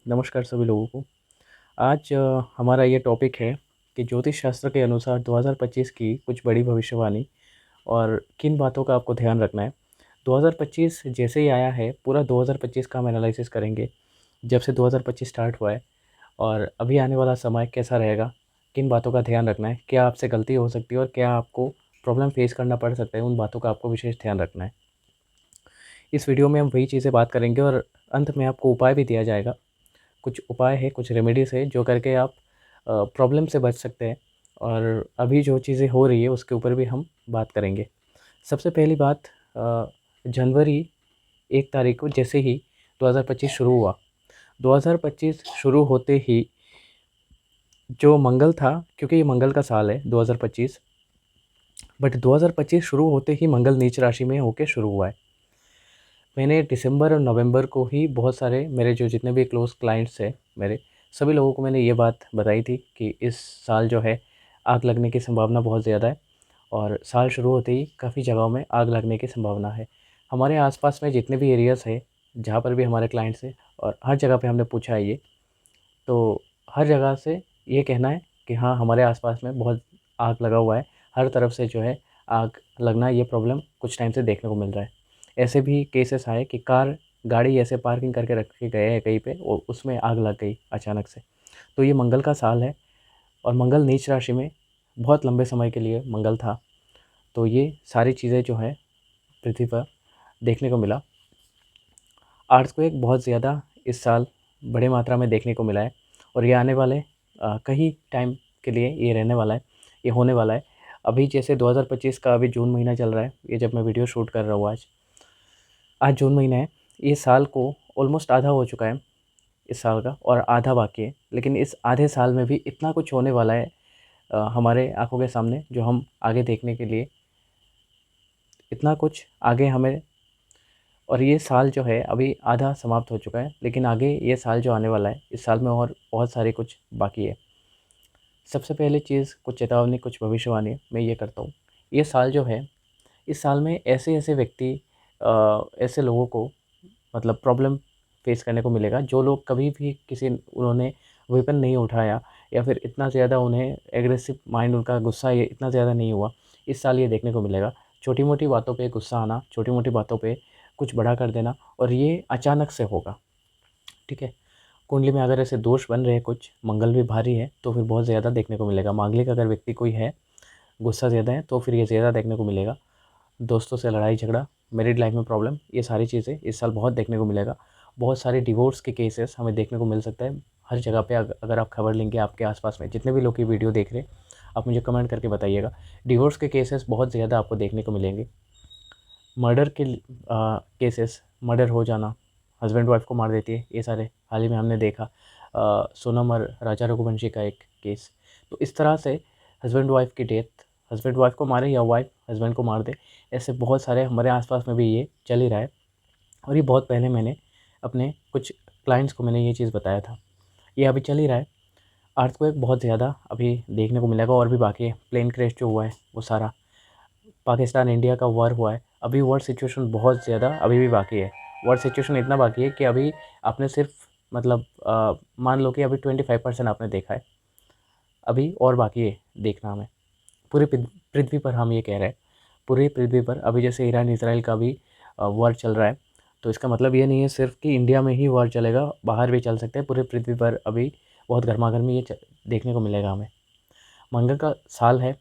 नमस्कार सभी लोगों को। आज हमारा ये टॉपिक है कि ज्योतिष शास्त्र के अनुसार 2025 की कुछ बड़ी भविष्यवाणी और किन बातों का आपको ध्यान रखना है। 2025 जैसे ही आया है, पूरा 2025 का हम एनालिसिस करेंगे। जब से 2025 स्टार्ट हुआ है और अभी आने वाला समय कैसा रहेगा, किन बातों का ध्यान रखना है, क्या आपसे गलती हो सकती है और क्या आपको प्रॉब्लम फेस करना पड़ सकता है, उन बातों का आपको विशेष ध्यान रखना है। इस वीडियो में हम वही चीज़ें बात करेंगे और अंत में आपको उपाय भी दिया जाएगा। कुछ उपाय है, कुछ रेमेडीज़ है जो करके आप प्रॉब्लम से बच सकते हैं और अभी जो चीज़ें हो रही है उसके ऊपर भी हम बात करेंगे। सबसे पहली बात, जनवरी 1 तारीख को जैसे ही 2025 शुरू हुआ, 2025 शुरू होते ही जो मंगल था, क्योंकि ये मंगल का साल है 2025, बट 2025 शुरू होते ही मंगल नीच राशि में होके शुरू हुआ है। मैंने दिसंबर और नवंबर को ही बहुत सारे मेरे जो जितने भी क्लोज़ क्लाइंट्स हैं मेरे, सभी लोगों को मैंने ये बात बताई थी कि इस साल जो है आग लगने की संभावना बहुत ज़्यादा है और साल शुरू होते ही काफ़ी जगहों में आग लगने की संभावना है। हमारे आसपास में जितने भी एरियाज़ हैं, जहाँ पर भी हमारे क्लाइंट्स हैं, और हर जगह पे हमने पूछा है ये, तो हर जगह से ये कहना है कि हाँ, हमारे आसपास में बहुत आग लगा हुआ है। हर तरफ से जो है आग लगना, ये प्रॉब्लम कुछ टाइम से देखने को मिल रहा है। ऐसे भी केसेस आए कि गाड़ी ऐसे पार्किंग करके रख के गए हैं कहीं पे और उसमें आग लग गई अचानक से। तो ये मंगल का साल है और मंगल नीच राशि में बहुत लंबे समय के लिए मंगल था। तो ये सारी चीज़ें जो है पृथ्वी पर देखने को मिला। अर्थक्वेक बहुत ज़्यादा इस साल बड़े मात्रा में देखने को मिला है और ये आने वाले कई टाइम के लिए ये रहने वाला है, ये होने वाला है। अभी जैसे 2025 का अभी जून महीना चल रहा है, ये जब मैं वीडियो शूट कर रहा हूँ आज जून महीना है। ये साल को ऑलमोस्ट आधा हो चुका है इस साल का और आधा बाकी है। लेकिन इस आधे साल में भी इतना कुछ होने वाला है हमारे आँखों के सामने, जो हम आगे देखने के लिए इतना कुछ आगे हमें, और ये साल जो है अभी आधा समाप्त हो चुका है, लेकिन आगे ये साल जो आने वाला है, इस साल में और बहुत सारे कुछ बाकी है। सबसे पहले चीज़, कुछ चेतावनी, कुछ भविष्यवाणी मैं ये करता हूँ। ये साल जो है, इस साल में ऐसे-ऐसे व्यक्ति, ऐसे लोगों को मतलब प्रॉब्लम फेस करने को मिलेगा, जो लोग कभी भी उन्होंने वेपन नहीं उठाया या फिर इतना ज़्यादा उन्हें एग्रेसिव माइंड, उनका गुस्सा ये इतना ज़्यादा नहीं हुआ। इस साल ये देखने को मिलेगा। छोटी-मोटी बातों पे गुस्सा आना, छोटी-मोटी बातों पे कुछ बड़ा कर देना, और ये अचानक से होगा, ठीक है? कुंडली में अगर ऐसे दोष बन रहे हैं कुछ, मंगल भी भारी है, तो फिर बहुत ज़्यादा देखने को मिलेगा। मांगलिक अगर व्यक्ति कोई है, गुस्सा ज़्यादा है, तो फिर ये ज़्यादा देखने को मिलेगा। दोस्तों से लड़ाई झगड़ा, मैरिड लाइफ में प्रॉब्लम, ये सारी चीज़ें इस साल बहुत देखने को मिलेगा। बहुत सारे डिवोर्स के केसेस हमें देखने को मिल सकता है। हर जगह पे अगर आप खबर लेंगे, आपके आसपास में जितने भी लोग ये वीडियो देख रहे हैं, आप मुझे कमेंट करके बताइएगा। डिवोर्स के केसेस बहुत ज़्यादा आपको देखने को मिलेंगे। मर्डर के केसेस, मर्डर हो जाना, हस्बैंड वाइफ को मार देती है, ये सारे हाल ही में हमने देखा। सोनम और राजा रघुवंशी का एक केस। तो इस तरह से हस्बैंड वाइफ की डेथ, हस्बैंड वाइफ को मारे या वाइफ हस्बैंड को मार दे, ऐसे बहुत सारे हमारे आसपास में भी ये चल ही रहा है। और ये बहुत पहले मैंने अपने कुछ क्लाइंट्स को मैंने ये चीज़ बताया था। ये अभी चल ही रहा है। अर्थक्वेक बहुत ज़्यादा अभी देखने को मिलेगा और भी बाकी है। प्लेन क्रैश जो हुआ है वो सारा, पाकिस्तान इंडिया का वॉर हुआ है, अभी वॉर सिचुएशन बहुत ज़्यादा अभी भी बाकी है। वॉर सिचुएशन इतना बाकी है कि अभी आपने सिर्फ मतलब मान लो कि अभी 25% आपने देखा है, अभी और बाकी है देखना हमें। पूरी पृथ्वी पर हम ये कह रहे हैं, पूरी पृथ्वी पर अभी जैसे ईरान इसराइल का भी वॉर चल रहा है, तो इसका मतलब ये नहीं है सिर्फ कि इंडिया में ही वॉर चलेगा, बाहर भी चल सकते हैं। पूरी पृथ्वी पर अभी बहुत गर्मागर्मी देखने को मिलेगा हमें। मंगल का साल है,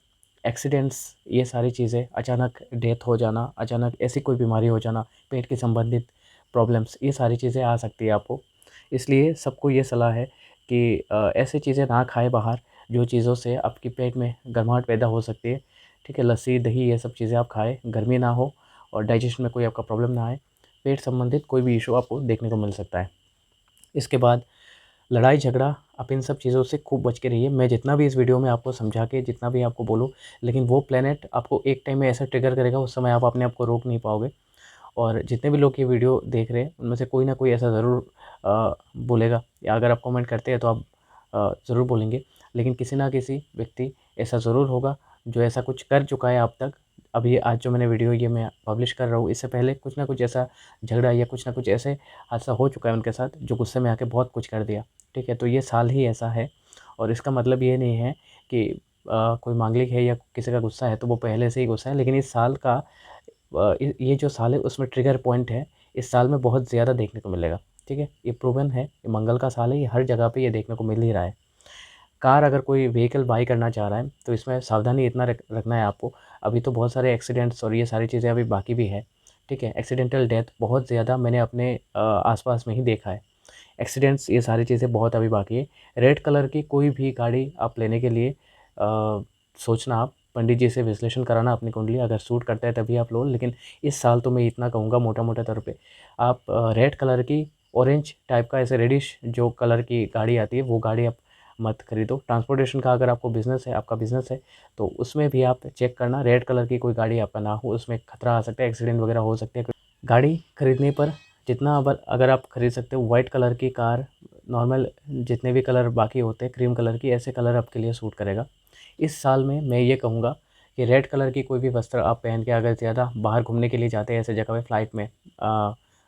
एक्सीडेंट्स, ये सारी चीज़ें, अचानक डेथ हो जाना, अचानक ऐसी कोई बीमारी हो जाना, पेट के संबंधित प्रॉब्लम्स, ये सारी चीज़ें आ सकती है आपको। इसलिए सबको ये सलाह है कि ऐसी चीज़ें ना खाएँ बाहर, जो चीज़ों से आपके पेट में गर्माहट पैदा हो सकती है, ठीक है? लस्सी, दही, ये सब चीज़ें आप खाएँ, गर्मी ना हो और डाइजेशन में कोई आपका प्रॉब्लम ना आए। पेट संबंधित कोई भी इश्यू आपको देखने को मिल सकता है। इसके बाद लड़ाई झगड़ा, आप इन सब चीज़ों से खूब बच के रहिए। मैं जितना भी इस वीडियो में आपको समझा के जितना भी आपको बोलूँ, लेकिन वो प्लैनेट आपको एक टाइम में ऐसा ट्रिगर करेगा, उस समय आप अपने आप को रोक नहीं पाओगे। और जितने भी लोग ये वीडियो देख रहे हैं, उनमें से कोई ना कोई ऐसा ज़रूर बोलेगा, या अगर आप कमेंट करते हैं तो आप ज़रूर बोलेंगे। लेकिन किसी ना किसी व्यक्ति ऐसा ज़रूर होगा जो ऐसा कुछ कर चुका है अब तक, अभी आज जो मैंने वीडियो ये मैं पब्लिश कर रहा हूँ, इससे पहले कुछ ना कुछ ऐसा झगड़ा या कुछ ना कुछ ऐसे हादसा हो चुका है उनके साथ, जो गुस्से में आके बहुत कुछ कर दिया। ठीक है, तो ये साल ही ऐसा है और इसका मतलब ये नहीं है कि कोई मांगलिक है या किसी का गुस्सा है तो वो पहले से ही गुस्सा है, लेकिन इस साल का ये जो साल है उसमें ट्रिगर पॉइंट है, इस साल में बहुत ज़्यादा देखने को मिलेगा। ठीक है, ये प्रूवन है, ये मंगल का साल है, ये हर जगह पे ये देखने को मिल ही रहा है। कार अगर कोई व्हीकल बाई करना चाह रहा है तो इसमें सावधानी इतना रखना है आपको। अभी तो बहुत सारे एक्सीडेंट्स और ये सारी चीज़ें अभी बाकी भी है। ठीक है, एक्सीडेंटल डेथ बहुत ज़्यादा मैंने अपने आसपास में ही देखा है। एक्सीडेंट्स ये सारी चीज़ें बहुत अभी बाकी है। रेड कलर की कोई भी गाड़ी आप लेने के लिए सोचना, आप पंडित जी से विश्लेषण कराना अपनी कुंडली, अगर सूट करता है तभी आप लो। लेकिन इस साल तो मैं इतना कहूँगा मोटा-मोटा तौर पे, आप रेड कलर की, ऑरेंज टाइप का ऐसे रेडिश जो कलर की गाड़ी आती है वो गाड़ी आप मत खरीदो। ट्रांसपोर्टेशन का अगर आपको बिज़नेस है, आपका बिज़नेस है, तो उसमें भी आप चेक करना रेड कलर की कोई गाड़ी आपका ना हो, उसमें खतरा आ सकता है, एक्सीडेंट वगैरह हो सकते हैं। गाड़ी खरीदने पर जितना अगर आप खरीद सकते हो वाइट कलर की कार, नॉर्मल जितने भी कलर बाकी होते हैं क्रीम कलर की, ऐसे कलर आपके लिए सूट करेगा। इस साल में मैं ये कहूँगा कि रेड कलर की कोई भी वस्त्र आप पहन के अगर ज़्यादा बाहर घूमने के लिए जाते हैं ऐसे जगह पे, फ्लाइट में,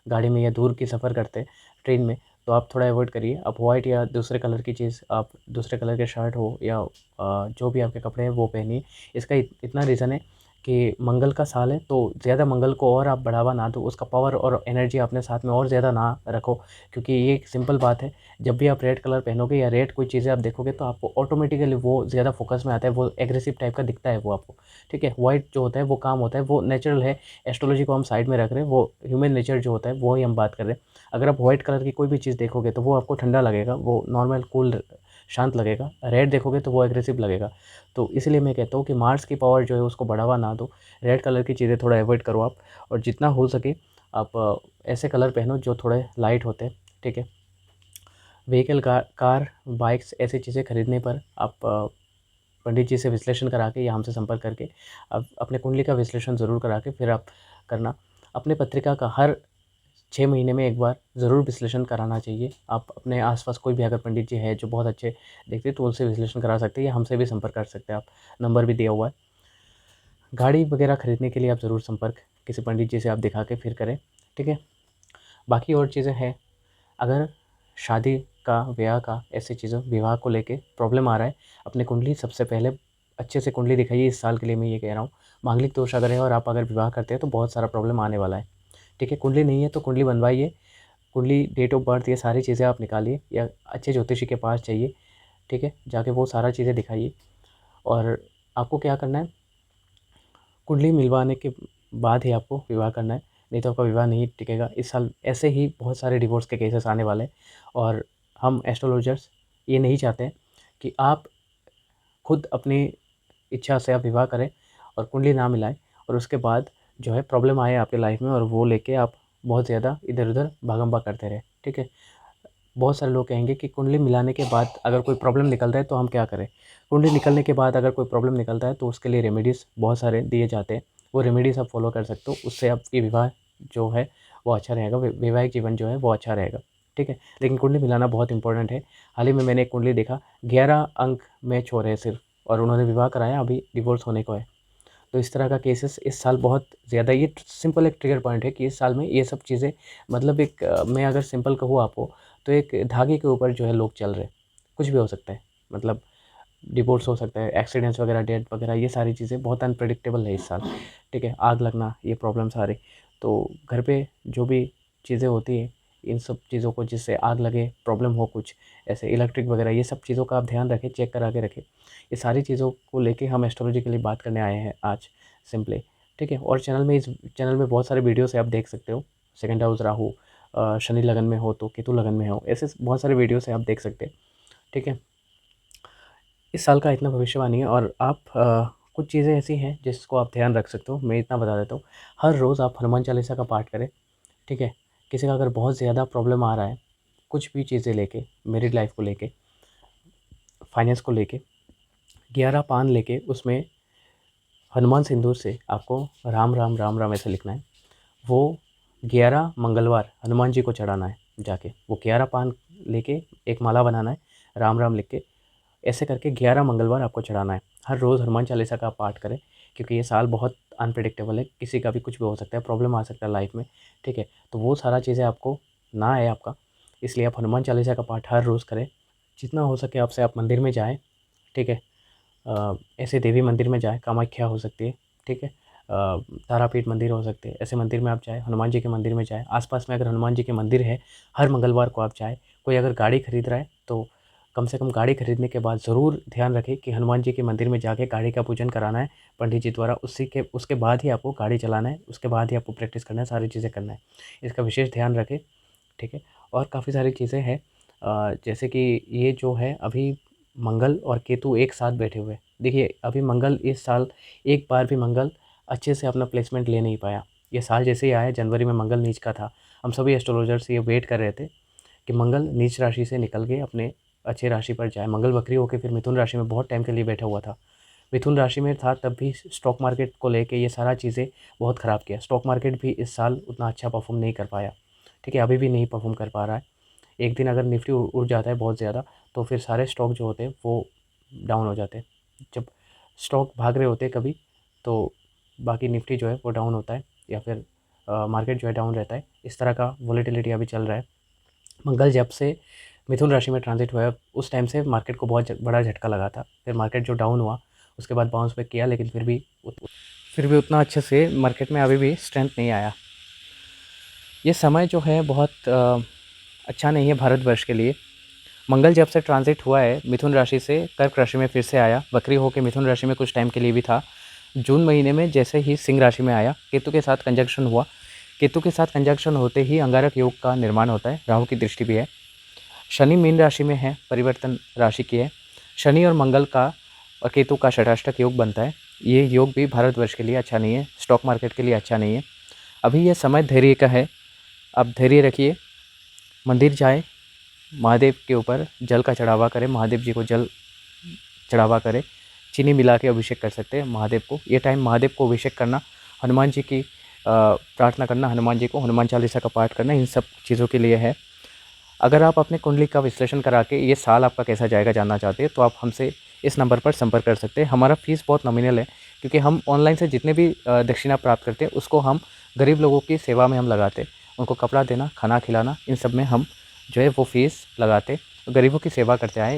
गाड़ी में या दूर की सफ़र करते हैं ट्रेन में, तो आप थोड़ा अवॉइड करिए। आप वाइट या दूसरे कलर की चीज़, आप दूसरे कलर के शर्ट हो या जो भी आपके कपड़े हैं वो पहनिए। इसका इतना रीज़न है कि मंगल का साल है, तो ज़्यादा मंगल को और आप बढ़ावा ना दो, उसका पावर और एनर्जी अपने साथ में और ज़्यादा ना रखो, क्योंकि ये एक सिंपल बात है, जब भी आप रेड कलर पहनोगे या रेड कोई चीज़ें आप देखोगे तो आपको ऑटोमेटिकली वो ज़्यादा फोकस में आता है, वो एग्रेसिव टाइप का दिखता है वो आपको। ठीक है, वाइट जो होता है वो काम होता है, वो नेचुरल है। एस्ट्रोलॉजी को हम साइड में रख रहे हैं, वो ह्यूमन नेचर जो होता है वो ही हम बात कर रहे हैं। अगर आप वाइट कलर की कोई भी चीज़ देखोगे तो वो आपको ठंडा लगेगा, वो नॉर्मल कूल शांत लगेगा। रेड देखोगे तो वो एग्रेसिव लगेगा। तो इसलिए मैं कहता हूँ कि मार्स की पावर जो है उसको बढ़ावा ना दो, रेड कलर की चीज़ें थोड़ा अवॉइड करो आप, और जितना हो सके आप ऐसे कलर पहनो जो थोड़े लाइट होते हैं। ठीक है, व्हीकल कार, बाइक्स ऐसी चीज़ें खरीदने पर आप पंडित जी से विश्लेषण करा के या हमसे संपर्क करके आप अपने कुंडली का विश्लेषण ज़रूर करा के फिर आप करना। अपने पत्रिका का हर 6 महीने में एक बार ज़रूर विश्लेषण कराना चाहिए। आप अपने आस-पास कोई भी अगर पंडित जी हैं जो बहुत अच्छे देखते हैं तो उनसे विश्लेषण करा सकते हैं या हमसे भी संपर्क कर सकते हैं आप, नंबर भी दिया हुआ है। गाड़ी वगैरह खरीदने के लिए आप ज़रूर संपर्क किसी पंडित जी से आप दिखा के फिर करें। ठीक है? बाकी और चीज़ें हैं, अगर शादी का, ब्याह का, ऐसी चीज़ों विवाह को लेके प्रॉब्लम आ रहा है, अपनी कुंडली सबसे पहले अच्छे से कुंडली दिखाइए। इस साल के लिए मैं ये कह रहा हूँ, मांगलिक दोष अगर है और आप अगर विवाह करते हैं तो बहुत सारा प्रॉब्लम आने वाला है। ठीक है? कुंडली नहीं है तो कुंडली बनवाइए, कुंडली, डेट ऑफ बर्थ, ये सारी चीज़ें आप निकालिए या अच्छे ज्योतिषी के पास जाइए। ठीक है? जाके वो सारा चीज़ें दिखाइए और आपको क्या करना है, कुंडली मिलवाने के बाद ही आपको विवाह करना है, नहीं तो आपका विवाह नहीं टिकेगा। इस साल ऐसे ही बहुत सारे डिवोर्स के केसेस आने वाले हैं और हम एस्ट्रोलॉजर्स ये नहीं चाहते कि आप खुद अपनी इच्छा से आप विवाह करें और कुंडली ना मिलाएँ और उसके बाद जो है प्रॉब्लम आए आपकी लाइफ़ में और वो लेके आप बहुत ज़्यादा इधर-उधर भागम-भाग करते रहें। ठीक है? बहुत सारे लोग कहेंगे कि कुंडली मिलाने के बाद अगर कोई प्रॉब्लम निकलता है तो हम क्या करें? कुंडली निकलने के बाद अगर कोई प्रॉब्लम निकलता है तो उसके लिए रेमेडीज़ बहुत सारे दिए जाते हैं। वो रेमेडीज़ आप फ़ॉलो कर सकते हो, उससे आपकी विवाह जो है वो अच्छा रहेगा, वैवाहिक जीवन जो है वो अच्छा रहेगा। ठीक है? लेकिन कुंडली मिलाना बहुत इंपॉर्टेंट है। हाल ही में मैंने एक कुंडली देखा, 11 अंक मैच हो रहे हैं सिर्फ़ और उन्होंने विवाह कराया, अभी डिवोर्स होने को है। तो इस तरह का केसेस इस साल बहुत ज़्यादा, ये सिंपल एक ट्रिगर पॉइंट है कि इस साल में ये सब चीज़ें, मतलब एक मैं अगर सिंपल कहूँ आपको तो एक धागे के ऊपर जो है लोग चल रहे हैं, कुछ भी हो सकता है। मतलब डिवोर्स हो सकता है, एक्सीडेंट्स वगैरह, डेथ वगैरह, ये सारी चीज़ें बहुत अनप्रेडिक्टेबल है इस साल। ठीक है? आग लगना, ये प्रॉब्लम्स आ रही, तो घर पे जो भी चीज़ें होती हैं, इन सब चीज़ों को जिससे आग लगे, प्रॉब्लम हो कुछ, ऐसे इलेक्ट्रिक वगैरह, ये सब चीज़ों का आप ध्यान रखें, चेक करा के रखें। ये सारी चीज़ों को लेके हम एस्ट्रोलॉजी के लिए बात करने आए हैं आज सिंपली। ठीक है? और इस चैनल में बहुत सारे वीडियोज़ है, आप देख सकते हो। सेकंड हाउस राहु, शनि लगन में हो तो केतु लगन में हो, ऐसे बहुत सारे वीडियोज़ हैं, आप देख सकते हैं। ठीक है? इस साल का इतना भविष्यवाणी है और आप कुछ चीज़ें ऐसी हैं जिसको आप ध्यान रख सकते हो। मैं इतना बता देता हूँ, हर रोज़ आप हनुमान चालीसा का पाठ करें। ठीक है? किसी का अगर बहुत ज़्यादा प्रॉब्लम आ रहा है, कुछ भी चीज़ें लेके, मैरिड लाइफ़ को लेके, फाइनेंस को लेके, 11 पान लेके उसमें हनुमान सिंदूर से आपको राम राम राम राम ऐसे लिखना है। वो 11 मंगलवार हनुमान जी को चढ़ाना है जाके। वो 11 पान लेके एक माला बनाना है, राम राम लिख के, ऐसे करके 11 मंगलवार आपको चढ़ाना है। हर रोज़ हनुमान चालीसा का आप पाठ करें। क्योंकि ये साल बहुत अनप्रेडिक्टेबल है, किसी का भी कुछ भी हो सकता है, प्रॉब्लम आ सकता है लाइफ में, ठीक है। तो वो सारा चीज़ें आपको ना आए आपका, इसलिए आप हनुमान चालीसा का पाठ हर रोज़ करें। जितना हो सके आपसे आप मंदिर में जाएँ, ठीक है। ऐसे देवी मंदिर में जाएँ, कामाख्या हो सकती है, ठीक है। तारापीठ मंदिर हो सकते हैं, ऐसे मंदिर में आप जाएँ, हनुमान जी के मंदिर में जाएँ। आस-पास में अगर हनुमान जी के मंदिर है, हर मंगलवार को आप जाएँ। कोई अगर गाड़ी खरीद रहा है, तो कम से कम गाड़ी खरीदने के बाद ज़रूर ध्यान रखें कि हनुमान जी के मंदिर में जाके गाड़ी का पूजन कराना है पंडित जी द्वारा। उसके बाद ही आपको गाड़ी चलाना है, उसके बाद ही आपको प्रैक्टिस करना है, सारी चीज़ें करना है। इसका विशेष ध्यान रखें, ठीक है। और काफ़ी सारी चीज़ें हैं, जैसे कि ये जो है अभी मंगल और केतु एक साथ बैठे हुए हैं। देखिए अभी मंगल इस साल एक बार भी मंगल अच्छे से अपना प्लेसमेंट ले नहीं पाया। ये साल जैसे ही आया, जनवरी में मंगल नीच का था। हम सभी एस्ट्रोलॉजर्स ये वेट कर रहे थे कि मंगल नीच राशि से निकल के अपने अच्छे राशि पर जाए। मंगल वक्री होकर फिर मिथुन राशि में बहुत टाइम के लिए बैठा हुआ था। मिथुन राशि में था तब भी स्टॉक मार्केट को लेके ये सारा चीज़ें बहुत ख़राब किया। स्टॉक मार्केट भी इस साल उतना अच्छा परफॉर्म नहीं कर पाया, ठीक है। अभी भी नहीं परफॉर्म कर पा रहा है। एक दिन अगर निफ्टी उड़ जाता है बहुत ज़्यादा, तो फिर सारे स्टॉक जो होते हैं वो डाउन हो जाते हैं। जब स्टॉक भाग रहे होते हैं कभी, तो बाकी निफ्टी जो है वो डाउन होता है, या फिर मार्केट जो है डाउन रहता है। इस तरह का वॉलेटिलिटी अभी चल रहा है। मंगल जब से मिथुन राशि में ट्रांजिट हुआ है, उस टाइम से मार्केट को बहुत बड़ा झटका लगा था। फिर मार्केट जो डाउन हुआ, उसके बाद बाउंस बैक किया, लेकिन फिर भी उतना अच्छे से मार्केट में अभी भी स्ट्रेंथ नहीं आया। ये समय जो है बहुत अच्छा नहीं है भारतवर्ष के लिए। मंगल जब से ट्रांजिट हुआ है मिथुन राशि से कर्क राशि में, फिर से आया, वक्री होकर मिथुन राशि में कुछ टाइम के लिए भी था। जून महीने में जैसे ही सिंह राशि में आया, केतु के साथ कंजंक्शन हुआ। केतु के साथ कंजंक्शन होते ही अंगारक योग का निर्माण होता है, राहु की दृष्टि भी है। शनि मीन राशि में है, परिवर्तन राशि की है। शनि और मंगल का और केतु का षटाष्टक योग बनता है। ये योग भी भारतवर्ष के लिए अच्छा नहीं है, स्टॉक मार्केट के लिए अच्छा नहीं है। अभी ये समय धैर्य का है, आप धैर्य रखिए, मंदिर जाए, महादेव के ऊपर जल का चढ़ावा करें, महादेव जी को जल चढ़ावा करें, चीनी मिला के अभिषेक कर सकते हैं महादेव को। ये टाइम महादेव को अभिषेक करना, हनुमान जी की प्रार्थना करना, हनुमान जी को हनुमान चालीसा का पाठ करना, इन सब चीज़ों के लिए है। अगर आप अपने कुंडली का विश्लेषण करा के ये साल आपका कैसा जाएगा जानना चाहते हैं, तो आप हमसे इस नंबर पर संपर्क कर सकते हैं। हमारा फ़ीस बहुत नॉमिनल है, क्योंकि हम ऑनलाइन से जितने भी दक्षिणा प्राप्त करते हैं, उसको हम गरीब लोगों की सेवा में हम लगाते हैं। उनको कपड़ा देना, खाना खिलाना, इन सब में हम जो है वो फ़ीस लगाते, गरीबों की सेवा करते आए।